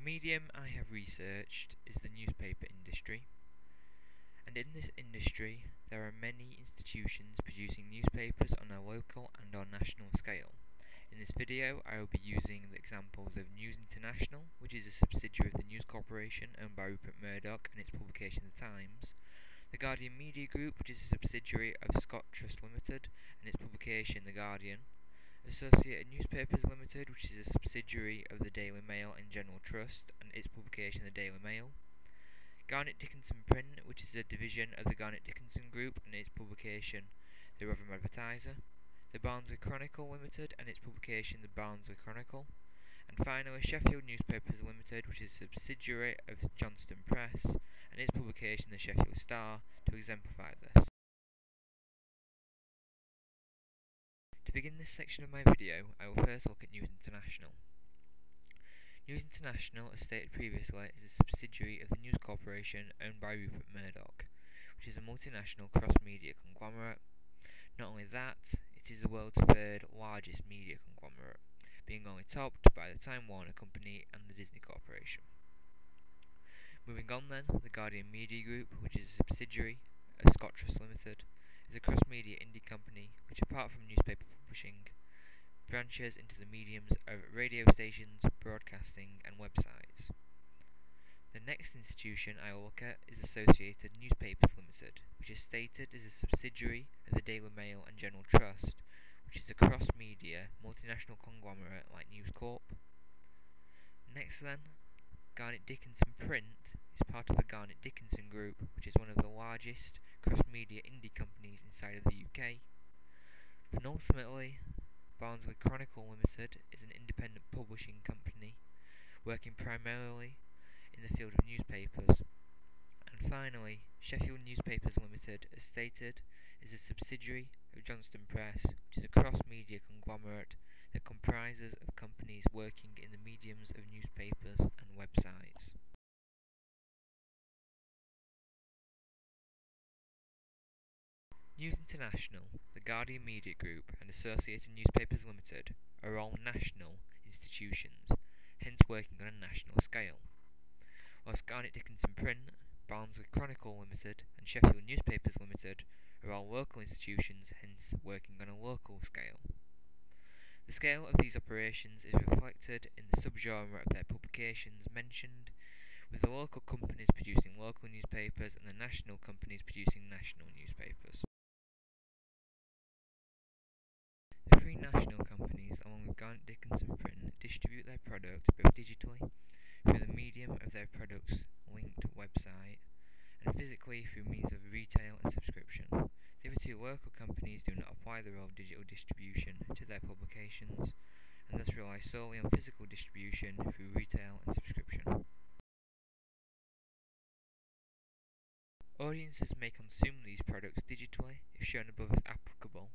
medium I have researched is the newspaper industry, and in this industry there are many institutions producing newspapers on a local and on national scale. In this video I will be using the examples of News International, which is a subsidiary of the News Corporation owned by Rupert Murdoch and its publication The Times, the Guardian Media Group, which is a subsidiary of Scott Trust Limited and its publication The Guardian, Associated Newspapers Limited, which is a subsidiary of the Daily Mail and General Trust and its publication The Daily Mail, Garnett Dickinson Print, which is a division of the Garnett Dickinson Group and its publication The Rotherham Advertiser, the Barnsley Chronicle Limited and its publication The Barnsley Chronicle, and finally Sheffield Newspapers Limited, which is a subsidiary of Johnston Press and its publication The Sheffield Star, to exemplify this. To begin this section of my video, I will first look at News International. News International, as stated previously, is a subsidiary of the News Corporation owned by Rupert Murdoch, which is a multinational cross-media conglomerate. Not only that, it is the world's third largest media conglomerate, being only topped by the Time Warner Company and the Disney Corporation. Moving on then, the Guardian Media Group, which is a subsidiary of Scott Trust Limited, is a cross-media indie company which, apart from newspaper publishing, branches into the mediums of radio stations, broadcasting and websites. The next institution I will look at is Associated Newspapers Limited, which is stated as a subsidiary of the Daily Mail and General Trust, which is a cross-media multinational conglomerate like News Corp. Next then, Garnett Dickinson Print is part of the Garnett Dickinson Group, which is one of the largest cross-media indie companies inside of the UK. And ultimately, Barnsley Chronicle Limited is an independent publishing company working primarily in the field of newspapers. And finally, Sheffield Newspapers Limited, as stated, is a subsidiary of Johnston Press, which is a cross-media conglomerate that comprises of companies working in the mediums of newspapers and websites. News International, the Guardian Media Group and Associated Newspapers Limited are all national institutions, hence working on a national scale, whilst Garnett Dickinson Print, Barnsley Chronicle Limited and Sheffield Newspapers Limited are all local institutions, hence working on a local scale. The scale of these operations is reflected in the subgenre of their publications mentioned, with the local companies producing local newspapers and the national companies producing national newspapers. The three national companies, along with Garnett Dickinson Print, distribute their product both digitally, through the medium of their product's linked website, and physically through means of retail and subscription. The other two local companies do not apply the role of digital distribution to their publications, and thus rely solely on physical distribution through retail and subscription. Audiences may consume these products digitally, if shown above as applicable,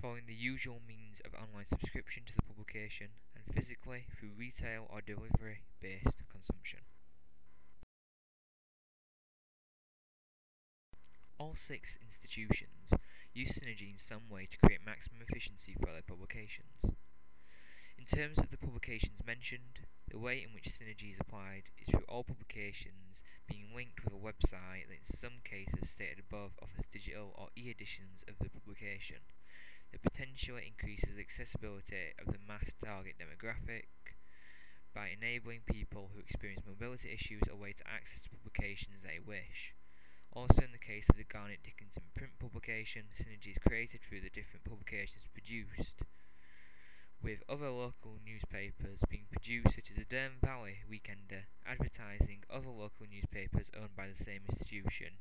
following the usual means of online subscription to the publication, and physically through retail or delivery-based consumption. All six institutions use Synergy in some way to create maximum efficiency for their publications. In terms of the publications mentioned, the way in which Synergy is applied is through all publications being linked with a website that in some cases stated above offers digital or e-editions of the publication, that potentially increases the accessibility of the mass target demographic by enabling people who experience mobility issues a way to access the publications they wish. Also in the case of the Garnett Dickinson Print publication, Synergy is created through the different publications produced, with other local newspapers being produced, such as the Durham Valley Weekender, advertising other local newspapers owned by the same institution,